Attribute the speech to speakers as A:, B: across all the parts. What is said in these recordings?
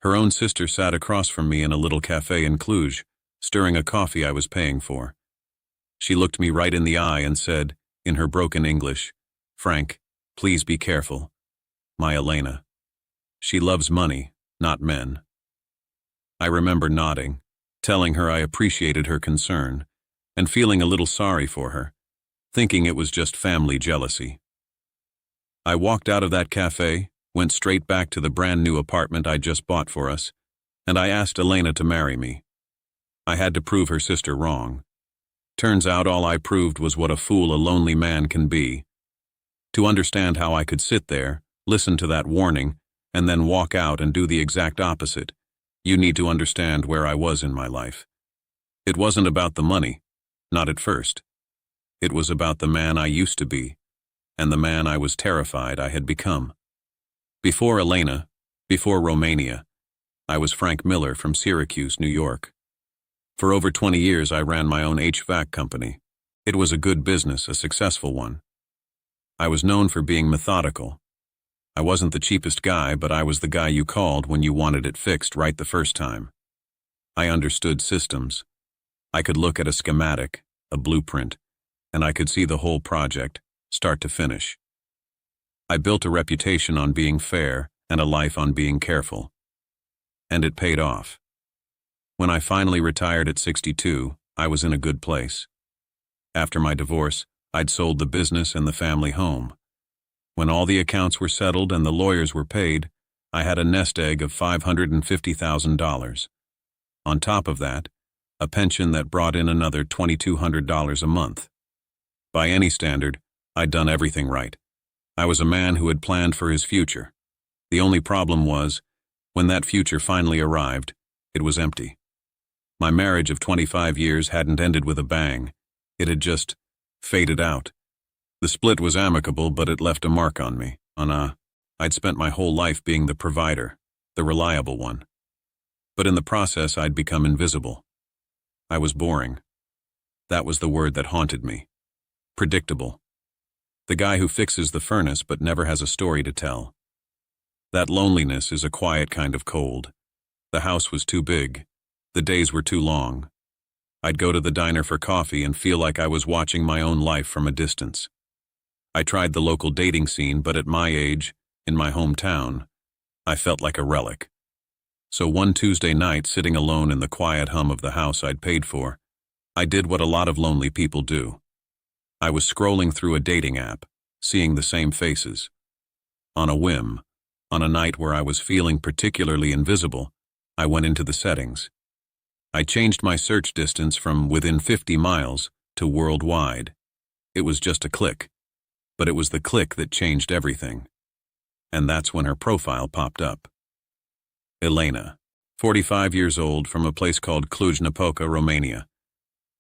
A: Her own sister sat across from me in a little cafe in Cluj, stirring a coffee I was paying for. She looked me right in the eye and said, in her broken English, "Frank, please be careful. My Elena. She loves money, not men." I remember nodding, telling her I appreciated her concern, and feeling a little sorry for her, thinking it was just family jealousy. I walked out of that cafe, went straight back to the brand new apartment I'd just bought for us, and I asked Elena to marry me. I had to prove her sister wrong. Turns out all I proved was what a fool a lonely man can be. To understand how I could sit there, listen to that warning, and then walk out and do the exact opposite, you need to understand where I was in my life. It wasn't about the money, not at first. It was about the man I used to be, and the man I was terrified I had become. Before Elena, before Romania, I was Frank Miller from Syracuse, New York. For over 20 years I ran my own HVAC company. It was a good business, a successful one. I was known for being methodical. I wasn't the cheapest guy, but I was the guy you called when you wanted it fixed right the first time. I understood systems. I could look at a schematic, a blueprint, and I could see the whole project, start to finish. I built a reputation on being fair and a life on being careful. And it paid off. When I finally retired at 62, I was in a good place. After my divorce, I'd sold the business and the family home. When all the accounts were settled and the lawyers were paid, I had a nest egg of $550,000. On top of that, a pension that brought in another $2,200 a month. By any standard, I'd done everything right. I was a man who had planned for his future. The only problem was, when that future finally arrived, it was empty. My marriage of 25 years hadn't ended with a bang. It had just faded out. The split was amicable, but it left a mark on me. I'd spent my whole life being the provider, the reliable one. But in the process, I'd become invisible. I was boring. That was the word that haunted me. Predictable. The guy who fixes the furnace but never has a story to tell. That loneliness is a quiet kind of cold. The house was too big. The days were too long. I'd go to the diner for coffee and feel like I was watching my own life from a distance. I tried the local dating scene, but at my age, in my hometown, I felt like a relic. So one Tuesday night, sitting alone in the quiet hum of the house I'd paid for, I did what a lot of lonely people do. I was scrolling through a dating app, seeing the same faces. On a whim, on a night where I was feeling particularly invisible, I went into the settings. I changed my search distance from within 50 miles to worldwide. It was just a click, but it was the click that changed everything. And that's when her profile popped up. Elena, 45 years old, from a place called Cluj-Napoca, Romania.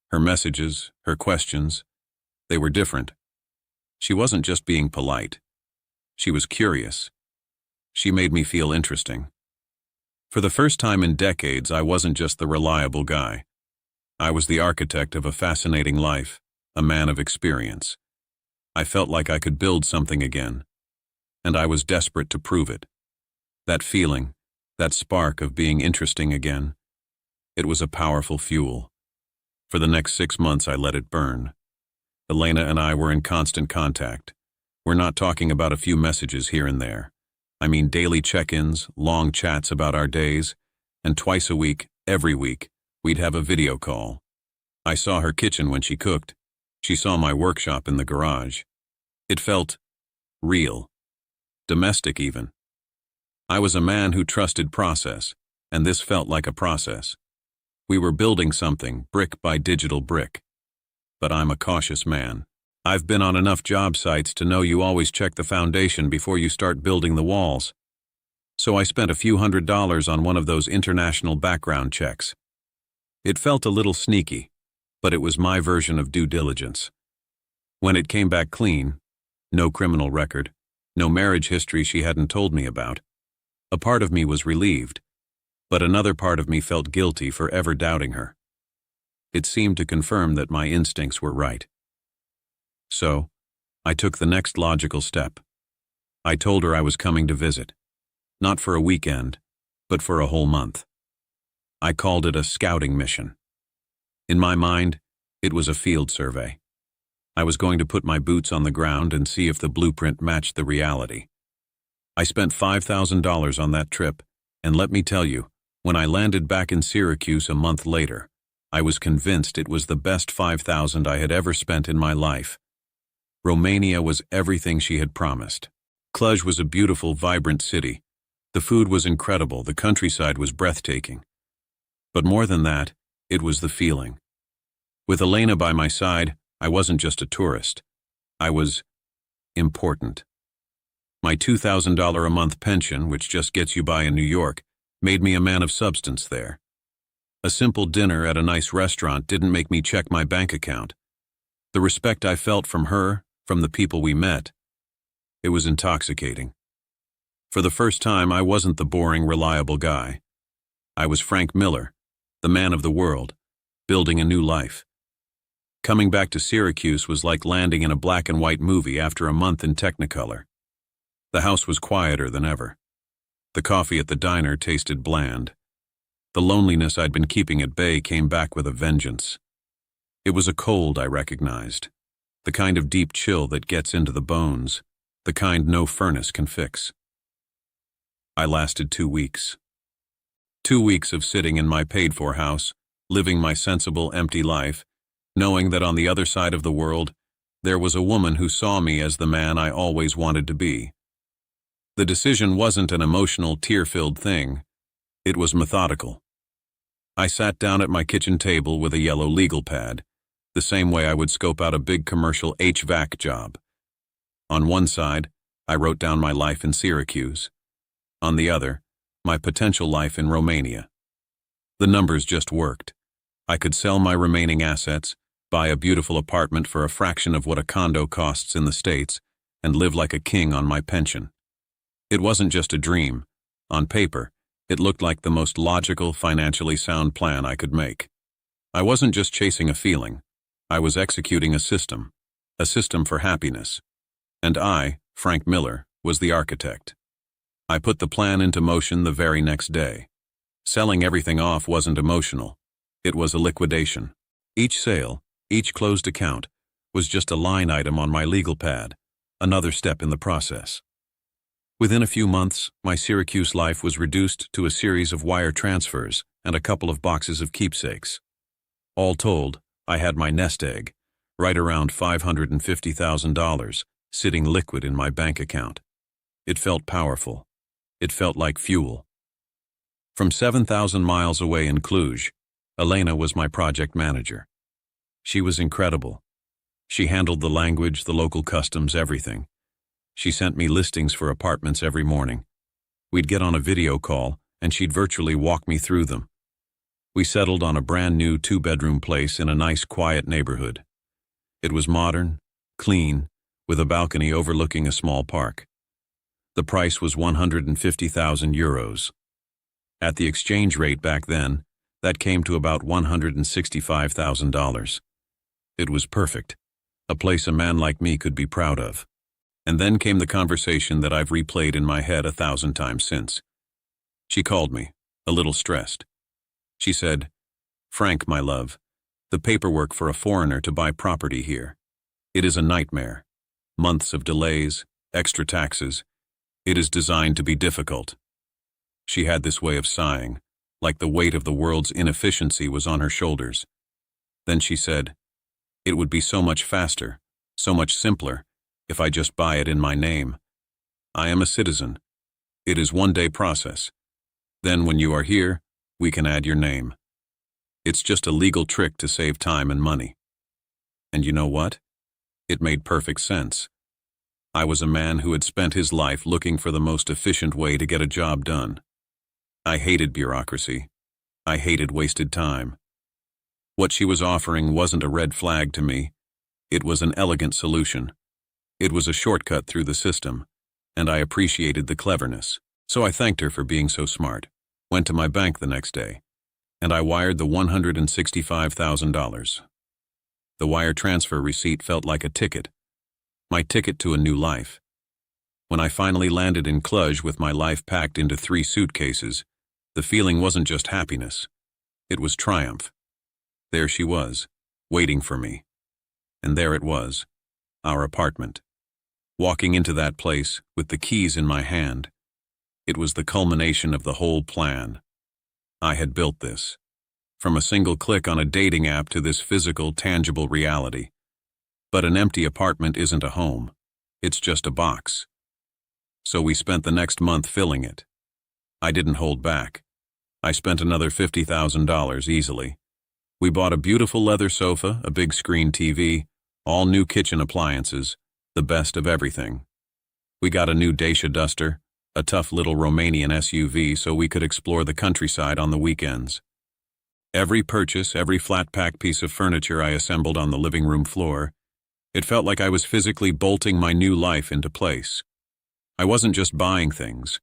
A: Her messages, her questions, they were different. She wasn't just being polite. She was curious. She made me feel interesting. For the first time in decades, I wasn't just the reliable guy. I was the architect of a fascinating life, a man of experience. I felt like I could build something again, and I was desperate to prove it. That feeling, that spark of being interesting again, it was a powerful fuel. For the next 6 months, I let it burn. Elena and I were in constant contact. We're not talking about a few messages here and there. I mean daily check-ins, long chats about our days, and twice a week, every week, we'd have a video call. I saw her kitchen when she cooked. She saw my workshop in the garage. It felt real, domestic even. I was a man who trusted process, and this felt like a process. We were building something, brick by digital brick. But I'm a cautious man. I've been on enough job sites to know you always check the foundation before you start building the walls. So I spent a few $100s on one of those international background checks. It felt a little sneaky, but it was my version of due diligence. When it came back clean, no criminal record, no marriage history she hadn't told me about, a part of me was relieved, but another part of me felt guilty for ever doubting her. It seemed to confirm that my instincts were right. So, I took the next logical step. I told her I was coming to visit. Not for a weekend, but for a whole month. I called it a scouting mission. In my mind, it was a field survey. I was going to put my boots on the ground and see if the blueprint matched the reality. I spent $5,000 on that trip, and let me tell you, when I landed back in Syracuse a month later, I was convinced it was the best $5,000 I had ever spent in my life. Romania was everything she had promised. Cluj was a beautiful, vibrant city. The food was incredible, the countryside was breathtaking. But more than that, it was the feeling. With Elena by my side, I wasn't just a tourist. I was important. My $2,000 a month pension, which just gets you by in New York, made me a man of substance there. A simple dinner at a nice restaurant didn't make me check my bank account. The respect I felt from her, from the people we met, it was intoxicating. For the first time, I wasn't the boring, reliable guy. I was Frank Miller, the man of the world, building a new life. Coming back to Syracuse was like landing in a black and white movie after a month in Technicolor. The house was quieter than ever. The coffee at the diner tasted bland. The loneliness I'd been keeping at bay came back with a vengeance. It was a cold I recognized, the kind of deep chill that gets into the bones, the kind no furnace can fix. I lasted 2 weeks. 2 weeks of sitting in my paid-for house, living my sensible, empty life, knowing that on the other side of the world, there was a woman who saw me as the man I always wanted to be. The decision wasn't an emotional, tear-filled thing. It was methodical. I sat down at my kitchen table with a yellow legal pad, the same way I would scope out a big commercial HVAC job. On one side, I wrote down my life in Syracuse. On the other, my potential life in Romania. The numbers just worked. I could sell my remaining assets, buy a beautiful apartment for a fraction of what a condo costs in the States, and live like a king on my pension. It wasn't just a dream. On paper, it looked like the most logical, financially sound plan I could make. I wasn't just chasing a feeling. I was executing a system for happiness. And I, Frank Miller, was the architect. I put the plan into motion the very next day. Selling everything off wasn't emotional. It was a liquidation. Each sale, each closed account, was just a line item on my legal pad, another step in the process. Within a few months, my Syracuse life was reduced to a series of wire transfers and a couple of boxes of keepsakes. All told, I had my nest egg, right around $550,000, sitting liquid in my bank account. It felt powerful. It felt like fuel. From 7,000 miles away in Cluj, Elena was my project manager. She was incredible. She handled the language, the local customs, everything. She sent me listings for apartments every morning. We'd get on a video call, and she'd virtually walk me through them. We settled on a brand new 2-bedroom place in a nice, quiet neighborhood. It was modern, clean, with a balcony overlooking a small park. The price was €150,000. At the exchange rate back then, that came to about $165,000. It was perfect, a place a man like me could be proud of. And then came the conversation that I've replayed in my head 1,000 times since. She called me, a little stressed. She said, "Frank, my love, the paperwork for a foreigner to buy property here. It is a nightmare. Months of delays, extra taxes. It is designed to be difficult." She had this way of sighing, like the weight of the world's inefficiency was on her shoulders. Then she said, "It would be so much faster, so much simpler, if I just buy it in my name. I am a citizen. It is one-day process. Then when you are here, we can add your name. It's just a legal trick to save time and money." And you know what? It made perfect sense. I was a man who had spent his life looking for the most efficient way to get a job done. I hated bureaucracy. I hated wasted time. What she was offering wasn't a red flag to me. It was an elegant solution. It was a shortcut through the system, and I appreciated the cleverness. So I thanked her for being so smart, went to my bank the next day, and I wired the $165,000. The wire transfer receipt felt like a ticket, my ticket to a new life. When I finally landed in Cluj with my life packed into 3 suitcases, The feeling wasn't just happiness. It was triumph. There she was, waiting for me. And there it was, our apartment. Walking into that place, with the keys in my hand, it was the culmination of the whole plan. I had built this. From a single click on a dating app to this physical, tangible reality. But an empty apartment isn't a home. It's just a box. So we spent the next month filling it. I didn't hold back. I spent another $50,000 easily. We bought a beautiful leather sofa, a big screen TV, all new kitchen appliances, the best of everything. We got a new Dacia Duster, a tough little Romanian SUV so we could explore the countryside on the weekends. Every purchase, every flat-pack piece of furniture I assembled on the living room floor, it felt like I was physically bolting my new life into place. I wasn't just buying things.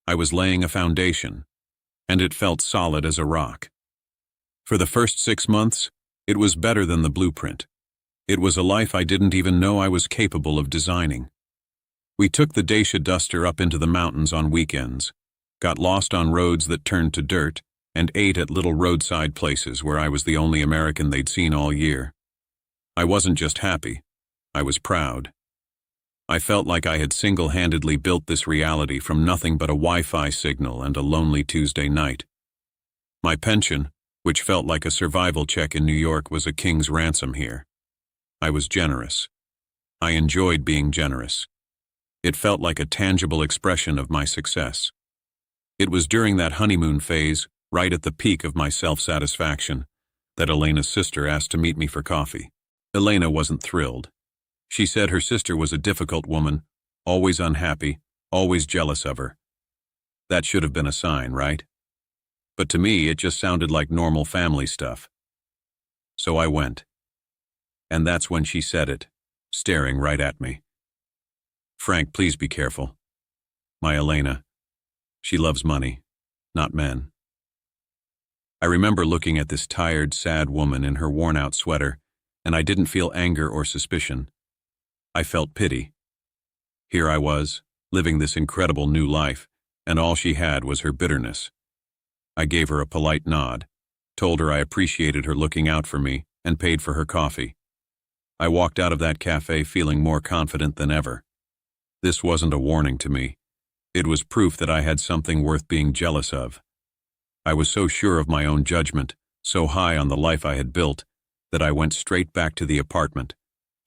A: I was laying a foundation, and it felt solid as a rock. For the first 6 months, it was better than the blueprint. It was a life I didn't even know I was capable of designing. We took the Dacia Duster up into the mountains on weekends, got lost on roads that turned to dirt, and ate at little roadside places where I was the only American they'd seen all year. I wasn't just happy, I was proud. I felt like I had single-handedly built this reality from nothing but a Wi-Fi signal and a lonely Tuesday night. My pension, which felt like a survival check in New York, was a king's ransom here. I was generous. I enjoyed being generous. It felt like a tangible expression of my success. It was during that honeymoon phase, right at the peak of my self-satisfaction, that Elena's sister asked to meet me for coffee. Elena wasn't thrilled. She said her sister was a difficult woman, always unhappy, always jealous of her. That should have been a sign, right? But to me, it just sounded like normal family stuff. So I went. And that's when she said it, staring right at me. "Frank, please be careful. My Elena, she loves money, not men." I remember looking at this tired, sad woman in her worn-out sweater, and I didn't feel anger or suspicion. I felt pity. Here I was, living this incredible new life, and all she had was her bitterness. I gave her a polite nod, told her I appreciated her looking out for me, and paid for her coffee. I walked out of that cafe feeling more confident than ever. This wasn't a warning to me. It was proof that I had something worth being jealous of. I was so sure of my own judgment, so high on the life I had built, that I went straight back to the apartment,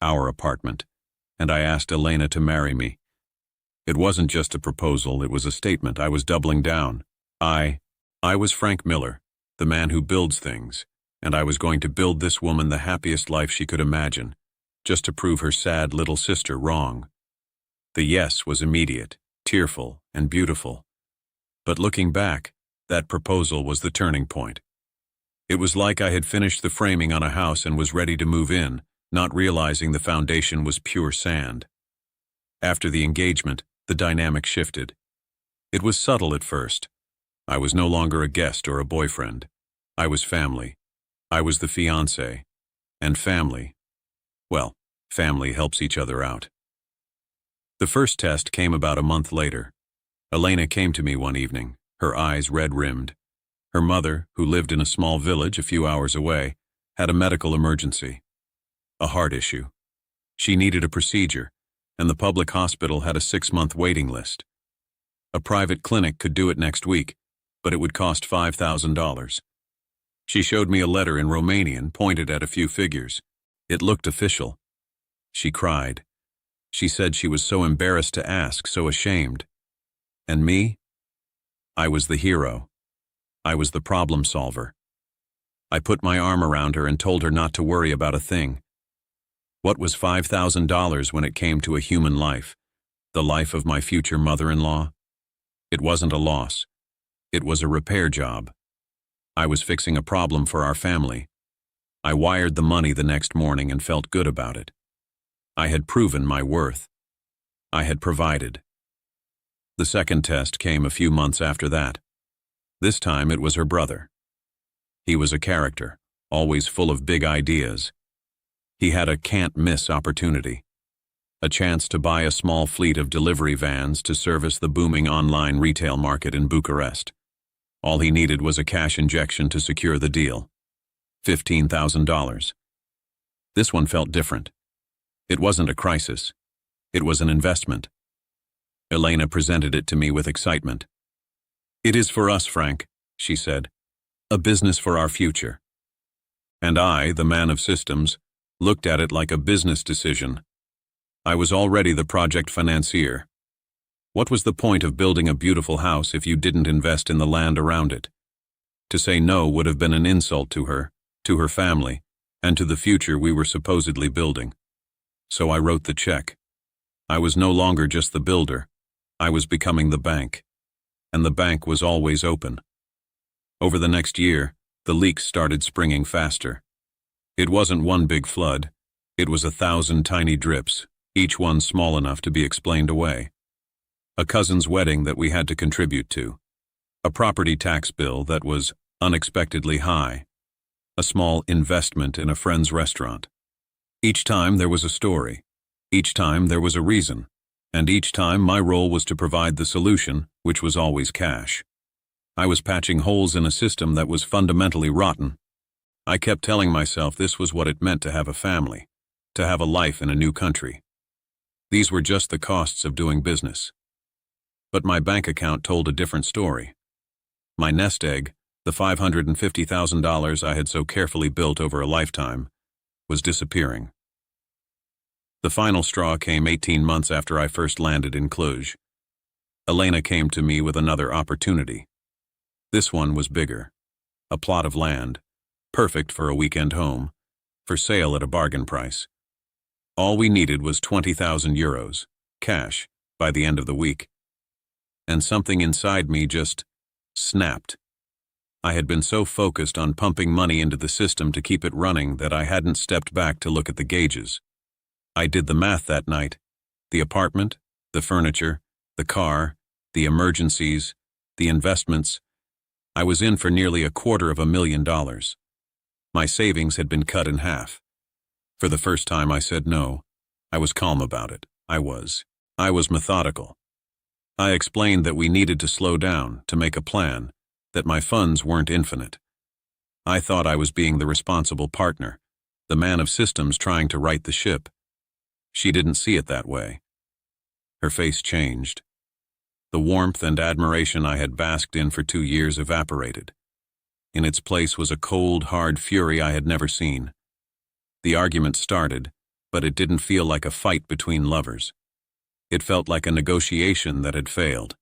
A: our apartment, and I asked Elena to marry me. It wasn't just a proposal, it was a statement. I was doubling down. I was Frank Miller, the man who builds things, and I was going to build this woman the happiest life she could imagine, just to prove her sad little sister wrong. The yes was immediate, tearful, and beautiful. But looking back, that proposal was the turning point. It was like I had finished the framing on a house and was ready to move in, not realizing the foundation was pure sand. After the engagement, the dynamic shifted. It was subtle at first. I was no longer a guest or a boyfriend. I was family. I was the fiancé. And family, well, family helps each other out. The first test came about a month later. Elena came to me one evening, her eyes red-rimmed. Her mother, who lived in a small village a few hours away, had a medical emergency. A heart issue. She needed a procedure, and the public hospital had a 6-month waiting list. A private clinic could do it next week, but it would cost $5,000. She showed me a letter in Romanian, pointed at a few figures. It looked official. She cried. She said she was so embarrassed to ask, so ashamed. And me? I was the hero. I was the problem solver. I put my arm around her and told her not to worry about a thing. What was $5,000 when it came to a human life, the life of my future mother-in-law? It wasn't a loss. It was a repair job. I was fixing a problem for our family. I wired the money the next morning and felt good about it. I had proven my worth. I had provided. The second test came a few months after that. This time it was her brother. He was a character, always full of big ideas. He had a can't-miss opportunity. A chance to buy a small fleet of delivery vans to service the booming online retail market in Bucharest. All he needed was a cash injection to secure the deal. $15,000. This one felt different. It wasn't a crisis. It was an investment. Elena presented it to me with excitement. "It is for us, Frank," she said. "A business for our future." And I, the man of systems, looked at it like a business decision. I was already the project financier. What was the point of building a beautiful house if you didn't invest in the land around it? To say no would have been an insult to her family, and to the future we were supposedly building. So I wrote the check. I was no longer just the builder. I was becoming the bank. And the bank was always open. Over the next year, the leaks started springing faster. It wasn't one big flood. It was 1,000 tiny drips, each one small enough to be explained away. A cousin's wedding that we had to contribute to. A property tax bill that was unexpectedly high. A small investment in a friend's restaurant. Each time there was a story. Each time there was a reason. And each time my role was to provide the solution, which was always cash. I was patching holes in a system that was fundamentally rotten. I kept telling myself this was what it meant to have a family, to have a life in a new country. These were just the costs of doing business. But my bank account told a different story. My nest egg, the $550,000 I had so carefully built over a lifetime, was disappearing. The final straw came 18 months after I first landed in Cluj. Elena came to me with another opportunity. This one was bigger. A plot of land, perfect for a weekend home, for sale at a bargain price. All we needed was 20,000 euros, cash, by the end of the week. And something inside me just snapped. I had been so focused on pumping money into the system to keep it running that I hadn't stepped back to look at the gauges. I did the math that night. The apartment, the furniture, the car, the emergencies, the investments. I was in for nearly $250,000. My savings had been cut in half. For the first time I said no. I was calm about it. I was methodical. I explained that we needed to slow down, to make a plan, that my funds weren't infinite. I thought I was being the responsible partner, the man of systems trying to right the ship. She didn't see it that way. Her face changed. The warmth and admiration I had basked in for 2 years evaporated. In its place was a cold, hard fury I had never seen. The argument started, but it didn't feel like a fight between lovers. It felt like a negotiation that had failed.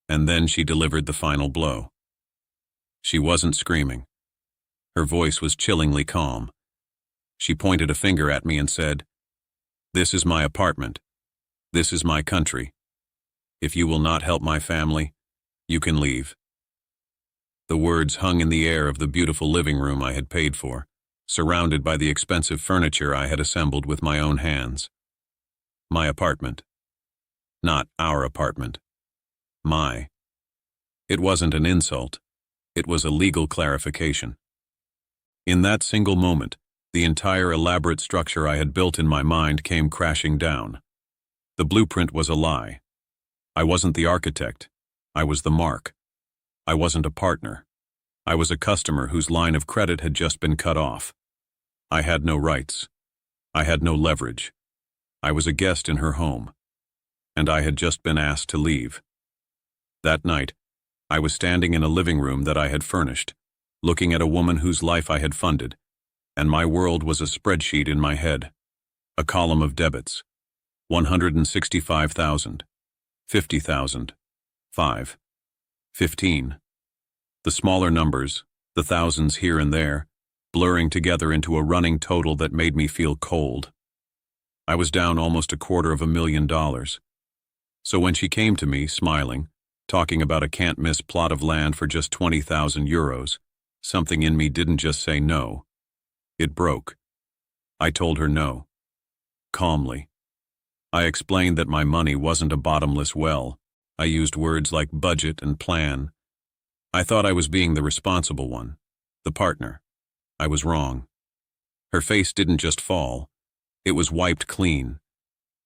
A: And then she delivered the final blow. She wasn't screaming. Her voice was chillingly calm. She pointed a finger at me and said, "This is my apartment. This is my country. If you will not help my family, you can leave." The words hung in the air of the beautiful living room I had paid for, surrounded by the expensive furniture I had assembled with my own hands. My apartment. Not our apartment. My. It wasn't an insult. It was a legal clarification. In that single moment, the entire elaborate structure I had built in my mind came crashing down. The blueprint was a lie. I wasn't the architect. I was the mark. I wasn't a partner. I was a customer whose line of credit had just been cut off. I had no rights. I had no leverage. I was a guest in her home. And I had just been asked to leave. That night, I was standing in a living room that I had furnished, looking at a woman whose life I had funded, and my world was a spreadsheet in my head, a column of debits, 165,000, 50,000, 5, 15. The smaller numbers, the thousands here and there, blurring together into a running total that made me feel cold. I was down almost $250,000. So when she came to me, smiling, talking about a can't-miss plot of land for just 20,000 euros, something in me didn't just say no. It broke. I told her no. Calmly. I explained that my money wasn't a bottomless well. I used words like budget and plan. I thought I was being the responsible one, the partner. I was wrong. Her face didn't just fall. It was wiped clean.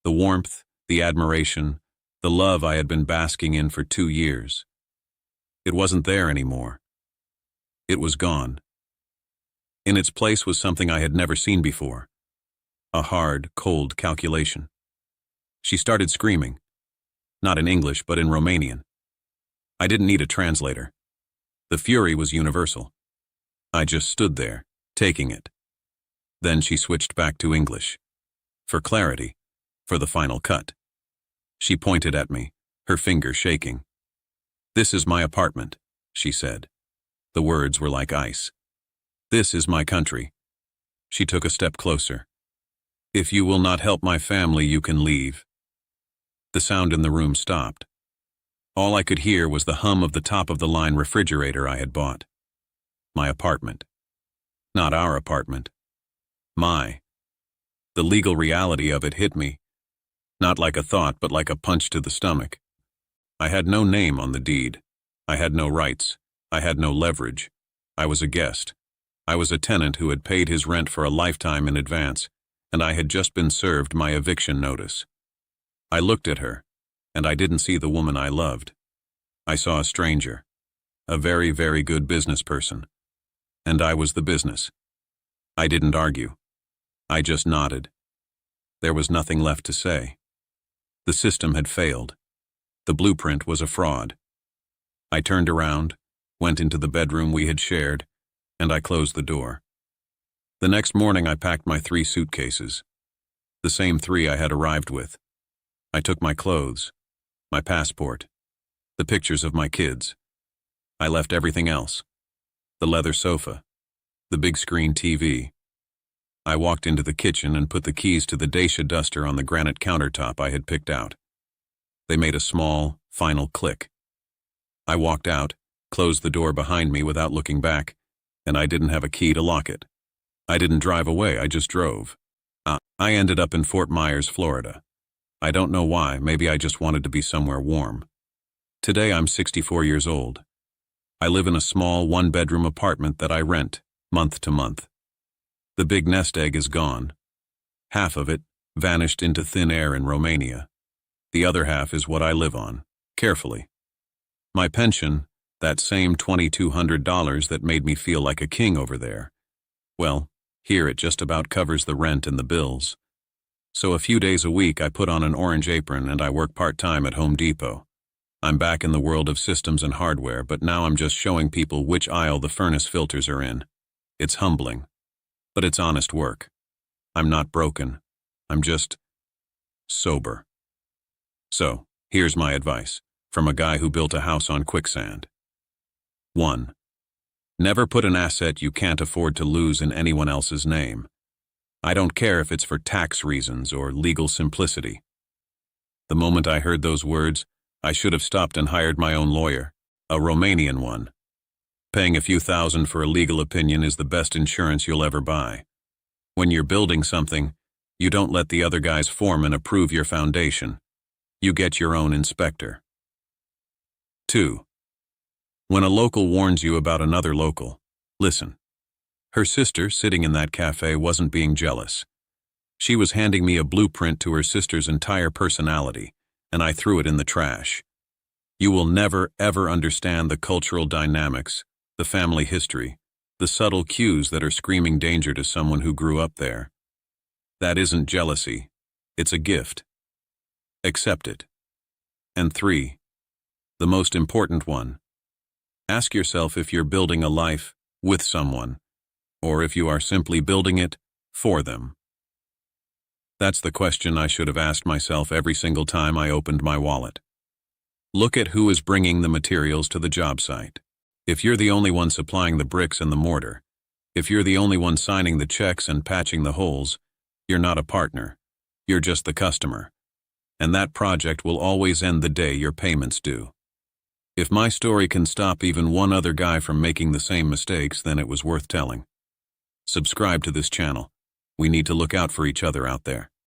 A: The warmth, the admiration, the love I had been basking in for 2 years. It wasn't there anymore. It was gone. In its place was something I had never seen before. A hard, cold calculation. She started screaming. Not in English, but in Romanian. I didn't need a translator. The fury was universal. I just stood there, taking it. Then she switched back to English. For clarity, for the final cut. She pointed at me, her finger shaking. "This is my apartment," she said. The words were like ice. "This is my country." She took a step closer. "If you will not help my family, you can leave." The sound in the room stopped. All I could hear was the hum of the top-of-the-line refrigerator I had bought. My apartment. Not our apartment. My. The legal reality of it hit me. Not like a thought, but like a punch to the stomach. I had no name on the deed. I had no rights. I had no leverage. I was a guest. I was a tenant who had paid his rent for a lifetime in advance, and I had just been served my eviction notice. I looked at her, and I didn't see the woman I loved. I saw a stranger, a very, very good business person. And I was the business. I didn't argue. I just nodded. There was nothing left to say. The system had failed. The blueprint was a fraud. I turned around, went into the bedroom we had shared, and I closed the door. The next morning I packed my 3 suitcases. The same 3 I had arrived with. I took my clothes, my passport, the pictures of my kids. I left everything else. The leather sofa, the big screen TV. I walked into the kitchen and put the keys to the Dacia duster on the granite countertop I had picked out. They made a small, final click. I walked out, closed the door behind me without looking back, and I didn't have a key to lock it. I didn't drive away, I just drove. I ended up in Fort Myers, Florida. I don't know why, maybe I just wanted to be somewhere warm. Today I'm 64 years old. I live in a small 1-bedroom apartment that I rent, month to month. The big nest egg is gone. Half of it vanished into thin air in Romania. The other half is what I live on, carefully. My pension, that same $2,200 that made me feel like a king over there. Well, here it just about covers the rent and the bills. So a few days a week I put on an orange apron and I work part-time at Home Depot. I'm back in the world of systems and hardware, but now I'm just showing people which aisle the furnace filters are in. It's humbling, but it's honest work. I'm not broken. I'm just sober. So, here's my advice, from a guy who built a house on quicksand. 1. Never put an asset you can't afford to lose in anyone else's name. I don't care if it's for tax reasons or legal simplicity. The moment I heard those words, I should have stopped and hired my own lawyer, a Romanian one. Paying a few thousand for a legal opinion is the best insurance you'll ever buy. When you're building something, you don't let the other guy's foreman approve your foundation. You get your own inspector. 2. When a local warns you about another local, listen. Her sister, sitting in that cafe, wasn't being jealous. She was handing me a blueprint to her sister's entire personality, and I threw it in the trash. You will never, ever understand the cultural dynamics, the family history, the subtle cues that are screaming danger to someone who grew up there. That isn't jealousy. It's a gift. Accept it. And 3. The most important one. Ask yourself if you're building a life with someone, or if you are simply building it for them. That's the question I should have asked myself every single time I opened my wallet. Look at who is bringing the materials to the job site. If you're the only one supplying the bricks and the mortar, if you're the only one signing the checks and patching the holes, you're not a partner. You're just the customer. And that project will always end the day your payments due. If my story can stop even one other guy from making the same mistakes, then it was worth telling. Subscribe to this channel. We need to look out for each other out there.